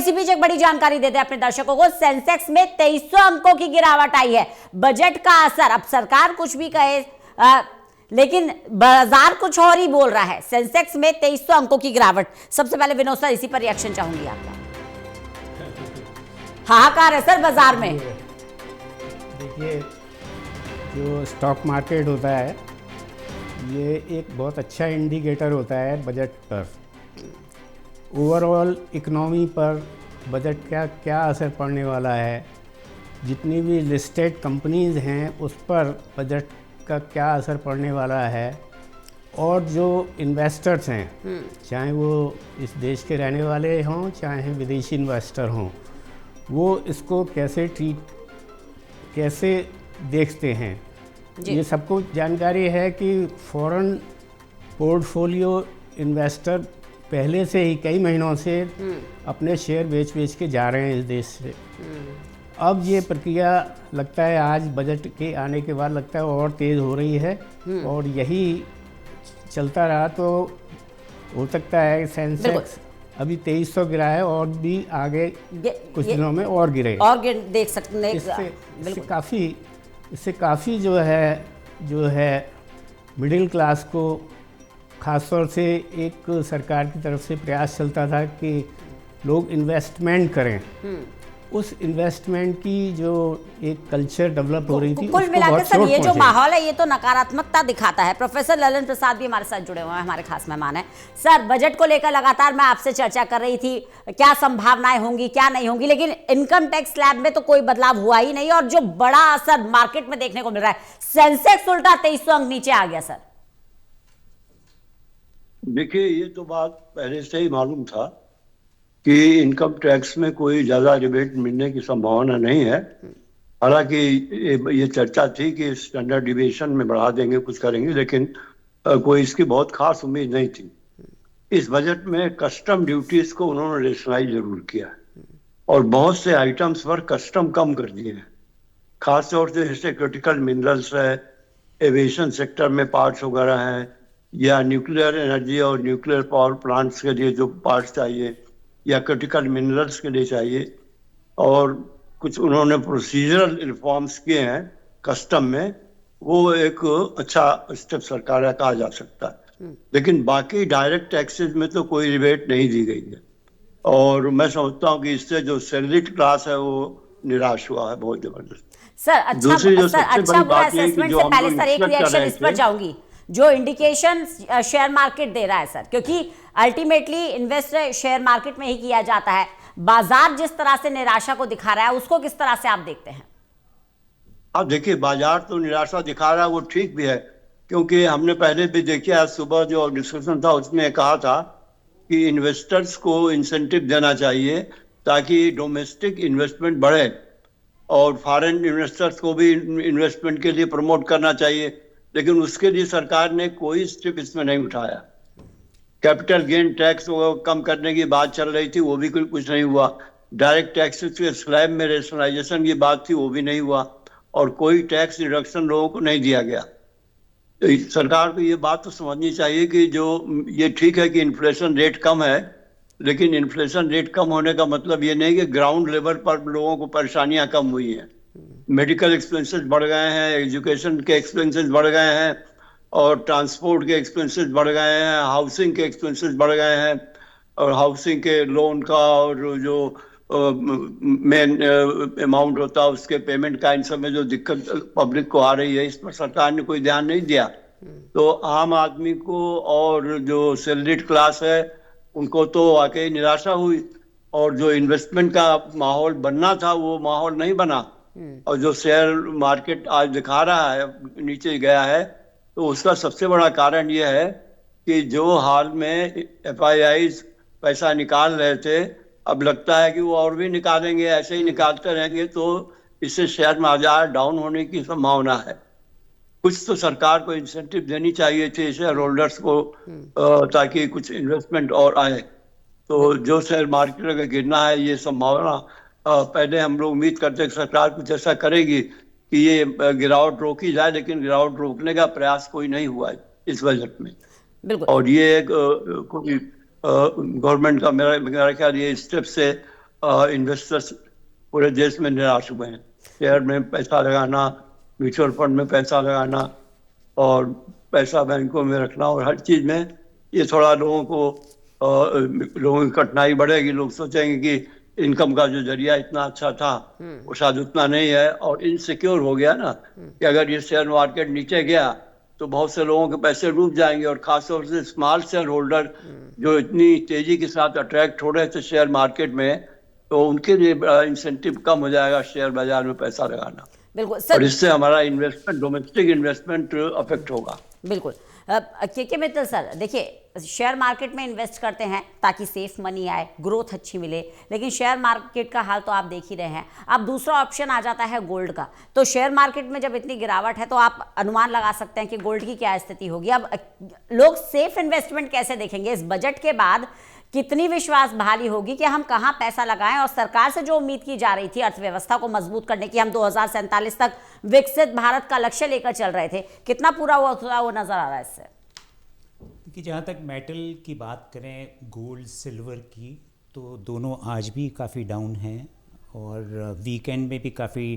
इसी बीच एक बड़ी जानकारी देते हैं अपने दर्शकों को। सेंसेक्स में 2300 अंकों की गिरावट आई है। बजट का असर, अब सरकार कुछ भी कहे लेकिन बाजार कुछ और ही बोल रहा है। सेंसेक्स में 2300 अंकों की गिरावट। सबसे पहले विनोद सर इसी पर रिएक्शन चाहूंगी आपका। हाहाकार है सर बाजार में। देखिए, जो स्टॉक मार्केट होता है ये एक बहुत अच्छा इंडिकेटर होता है बजट पर, ओवरऑल इकोनॉमी पर बजट का क्या असर पड़ने वाला है, जितनी भी लिस्टेड कंपनीज हैं उस पर बजट का क्या असर पड़ने वाला है, और जो इन्वेस्टर्स हैं चाहे वो इस देश के रहने वाले हों चाहे विदेशी इन्वेस्टर हों, वो इसको कैसे देखते हैं, ये सबको जानकारी है कि फॉरेन पोर्टफोलियो इन्वेस्टर पहले से ही कई महीनों से अपने शेयर बेच के जा रहे हैं इस देश से। अब ये प्रक्रिया लगता है आज बजट के आने के बाद लगता है और तेज़ हो रही है, और यही चलता रहा तो हो सकता है सेंसेक्स अभी 2300 गिरा है और भी आगे कुछ दिनों में और गिरे, देख सकते हैं। इससे काफ़ी जो है मिडिल क्लास को, ख़ासतौर से एक सरकार की तरफ से प्रयास चलता था कि लोग इन्वेस्टमेंट करें, उस इन्वेस्टमेंट की जो एक कल्चर डेवलप हो रही थी, कुल मिलाकर सर ये जो माहौल है ये तो नकारात्मकता दिखाता है। प्रोफेसर ललन प्रसाद भी हमारे साथ जुड़े हुए हैं, हमारे खास मेहमान हैं। सर, बजट को लेकर लगातार मैं आपसे चर्चा कर रही थी क्या संभावनाएं होंगी क्या नहीं होंगी, लेकिन इनकम टैक्स स्लैब में तो कोई बदलाव हुआ ही नहीं, और जो बड़ा असर मार्केट में देखने को मिल रहा है, सेंसेक्स उल्टा 2300 अंक नीचे आ गया। सर देखिए, ये तो बात पहले से ही मालूम था कि इनकम टैक्स में कोई ज़्यादा रिबेट मिलने की संभावना नहीं है। हालांकि ये चर्चा थी कि स्टैंडर्ड डिविएशन में बढ़ा देंगे, कुछ करेंगे, लेकिन कोई इसकी बहुत खास उम्मीद नहीं थी। इस बजट में कस्टम ड्यूटीज़ को उन्होंने रेशनलाइज जरूर किया और बहुत से आइटम्स पर कस्टम कम कर दिए हैं, खासतौर से जैसे क्रिटिकल मिनरल्स है, एविएशन सेक्टर में पार्ट्स वगैरह हैं, या न्यूक्लियर एनर्जी और न्यूक्लियर पावर प्लांट्स के लिए जो पार्ट्स चाहिए या क्रिटिकल मिनरल्स के लिए चाहिए, और कुछ उन्होंने प्रोसीजरल रिफॉर्म्स किए हैं कस्टम में, वो एक अच्छा स्टेप सरकार का कहा जा सकता है। लेकिन बाकी डायरेक्ट टैक्सेस में तो कोई रिबेट नहीं दी गई है, और मैं समझता हूँ कि इससे जो सैलरीड क्लास है वो निराश हुआ है बहुत जबरदस्त। सर अच्छा बुरा असेसमेंट से पहले सर एक रिएक्शन इस पर चाहूंगी, जो इंडिकेशन शेयर मार्केट दे रहा है सर, क्योंकि अल्टीमेटली इन्वेस्ट शेयर मार्केट में ही किया जाता है, बाजार जिस तरह से निराशा को दिखा रहा है उसको किस तरह से आप देखते हैं? अब देखिए, बाजार तो निराशा दिखा रहा है, वो ठीक भी है, क्योंकि हमने पहले भी देखिए आज सुबह जो डिस्कशन था उसमें कहा था कि इन्वेस्टर्स को इंसेंटिव देना चाहिए ताकि डोमेस्टिक इन्वेस्टमेंट बढ़े, और फॉरेन इन्वेस्टर्स को भी इन्वेस्टमेंट के लिए प्रमोट करना चाहिए, लेकिन उसके लिए सरकार ने कोई स्टेप इसमें नहीं उठाया। कैपिटल गेन टैक्स कम करने की बात चल रही थी, वो भी कुछ नहीं हुआ। डायरेक्ट टैक्सेस के स्लैब में रेशनलाइजेशन की बात थी, वो भी नहीं हुआ, और कोई टैक्स रिडक्शन लोगों को नहीं दिया गया। तो सरकार को ये बात तो समझनी चाहिए कि जो ये ठीक है कि इन्फ्लेशन रेट कम है, लेकिन इन्फ्लेशन रेट कम होने का मतलब ये नहीं कि ग्राउंड लेवल पर लोगों को परेशानियां कम हुई हैं। मेडिकल एक्सपेंसेस बढ़ गए हैं, एजुकेशन के एक्सपेंसेस बढ़ गए हैं, और ट्रांसपोर्ट के एक्सपेंसेस बढ़ गए हैं, हाउसिंग के एक्सपेंसेस बढ़ गए हैं, और हाउसिंग के लोन का और जो मेन अमाउंट होता है उसके पेमेंट का, इन सब में जो दिक्कत पब्लिक को आ रही है, इस पर सरकार ने कोई ध्यान नहीं दिया। तो आम आदमी को और जो सैलरीड क्लास है उनको तो वाकई निराशा हुई, और जो इन्वेस्टमेंट का माहौल बनना था वो माहौल नहीं बना, और जो शेयर मार्केट आज दिखा रहा है नीचे गया है, तो उसका सबसे बड़ा कारण यह है कि जो हाल में FIIs पैसा निकाल रहे थे, अब लगता है कि वो और भी निकालेंगे, ऐसे ही निकालते रहेंगे, तो इससे शेयर बाजार डाउन होने की संभावना है। कुछ तो सरकार को इंसेंटिव देनी चाहिए थी शेयर होल्डर्स को, ताकि कुछ इन्वेस्टमेंट और आए। तो जो शेयर मार्केट अगर गिरना है, ये संभावना पहले हम लोग उम्मीद करते हैं सरकार कुछ ऐसा करेगी कि ये गिरावट रोकी जाए, लेकिन गिरावट रोकने का प्रयास कोई नहीं हुआ है इस बजट में। और ये कोई गवर्नमेंट का मेरा ख्याल ये स्टेप से इन्वेस्टर्स पूरे देश में निराश हुए हैं। शेयर में पैसा लगाना, म्यूचुअल फंड में पैसा लगाना और पैसा बैंकों में रखना और हर चीज़ में ये थोड़ा लोगों की कठिनाई बढ़ेगी। लोग सोचेंगे कि इनकम का जो जरिया इतना अच्छा था वो शायद उतना नहीं है, और इनसिक्योर हो गया ना कि अगर ये शेयर मार्केट नीचे गया तो बहुत से लोगों के पैसे डूब जाएंगे, और खासतौर से स्मॉल शेयर होल्डर जो इतनी तेजी के साथ अट्रैक्ट हो रहे थे शेयर मार्केट में, तो उनके लिए इंसेंटिव कम हो जाएगा शेयर बाजार में पैसा लगाना। बिल्कुल और सर, इससे हमारा इन्वेस्टमेंट, डोमेस्टिक इन्वेस्टमेंट अफेक्ट होगा। बिल्कुल। के मित्तल सर, देखिए शेयर मार्केट में इन्वेस्ट करते हैं ताकि सेफ मनी आए, ग्रोथ अच्छी मिले, लेकिन शेयर मार्केट का हाल तो आप देख ही रहे हैं। अब दूसरा ऑप्शन आ जाता है गोल्ड का। तो शेयर मार्केट में जब इतनी गिरावट है तो आप अनुमान लगा सकते हैं कि गोल्ड की क्या स्थिति होगी। अब लोग सेफ इन्वेस्टमेंट कैसे देखेंगे इस बजट के बाद? कितनी विश्वास बहाली होगी कि हम कहाँ पैसा लगाएं? और सरकार से जो उम्मीद की जा रही थी अर्थव्यवस्था को मजबूत करने की, हम 2047 तक विकसित भारत का लक्ष्य लेकर चल रहे थे, कितना पूरा हुआ वो नजर आ रहा है इससे? कि जहाँ तक मेटल की बात करें, गोल्ड सिल्वर की, तो दोनों आज भी काफ़ी डाउन हैं और वीकेंड में भी काफ़ी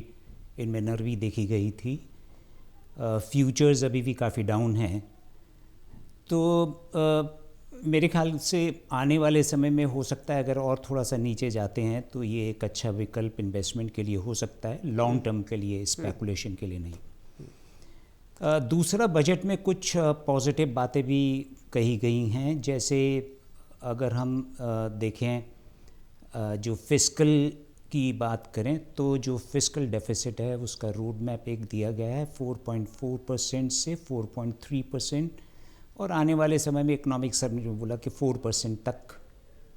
इनमें नरवी देखी गई थी। फ्यूचर्स अभी भी काफ़ी डाउन हैं। तो मेरे ख्याल से आने वाले समय में हो सकता है अगर और थोड़ा सा नीचे जाते हैं तो ये एक अच्छा विकल्प इन्वेस्टमेंट के लिए हो सकता है, लॉन्ग टर्म के लिए, स्पेकुलेशन के लिए नहीं। दूसरा, बजट में कुछ पॉजिटिव बातें भी कही गई हैं, जैसे अगर हम देखें जो फिस्कल की बात करें तो जो फिस्कल डेफिसिट है उसका रोड मैप एक दिया गया है 4.4% से 4.3%, और आने वाले समय में इकोनॉमिक सर ने बोला कि 4% तक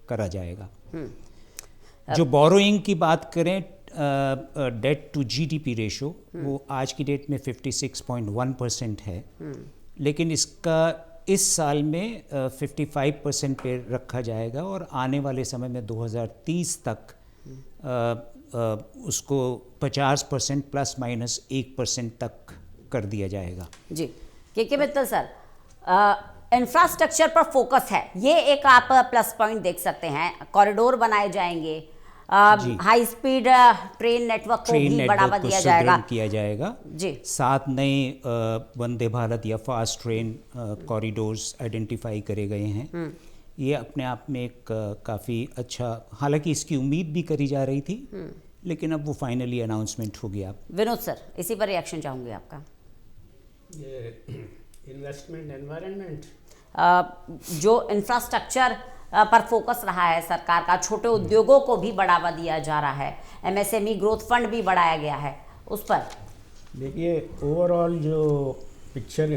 करा जाएगा। जो बोरोइंग की बात करें, डेट टू जीडीपी रेशो, वो आज की डेट में 56.1% है, लेकिन इसका इस साल में 55% पे रखा जाएगा और आने वाले समय में 2030 तक उसको 50% प्लस माइनस 1% तक कर दिया जाएगा। जी, के मित्तल सर, इंफ्रास्ट्रक्चर पर फोकस है, ये एक आप प्लस पॉइंट देख सकते हैं। कॉरिडोर बनाए जाएंगे, हाई स्पीड ट्रेन नेटवर्क को भी बढ़ावा दिया जाएगा, किया जाएगा जी। 7 नए वंदे भारत या फास्ट ट्रेन कॉरिडोर्स आइडेंटिफाई करे गए हैं। ये अपने आप में एक काफ़ी अच्छा, हालांकि इसकी उम्मीद भी करी जा रही थी, लेकिन अब वो फाइनली अनाउंसमेंट हो गया। विनोद सर, इसी पर रिएक्शन चाहूँगी आपका। इन्वेस्टमेंट एनवायरनमेंट, जो इंफ्रास्ट्रक्चर पर फोकस रहा है सरकार का, छोटे उद्योगों को भी बढ़ावा दिया जा रहा है, एमएसएमई ग्रोथ फंड भी बढ़ाया गया है, उस पर देखिए ओवरऑल जो पिक्चर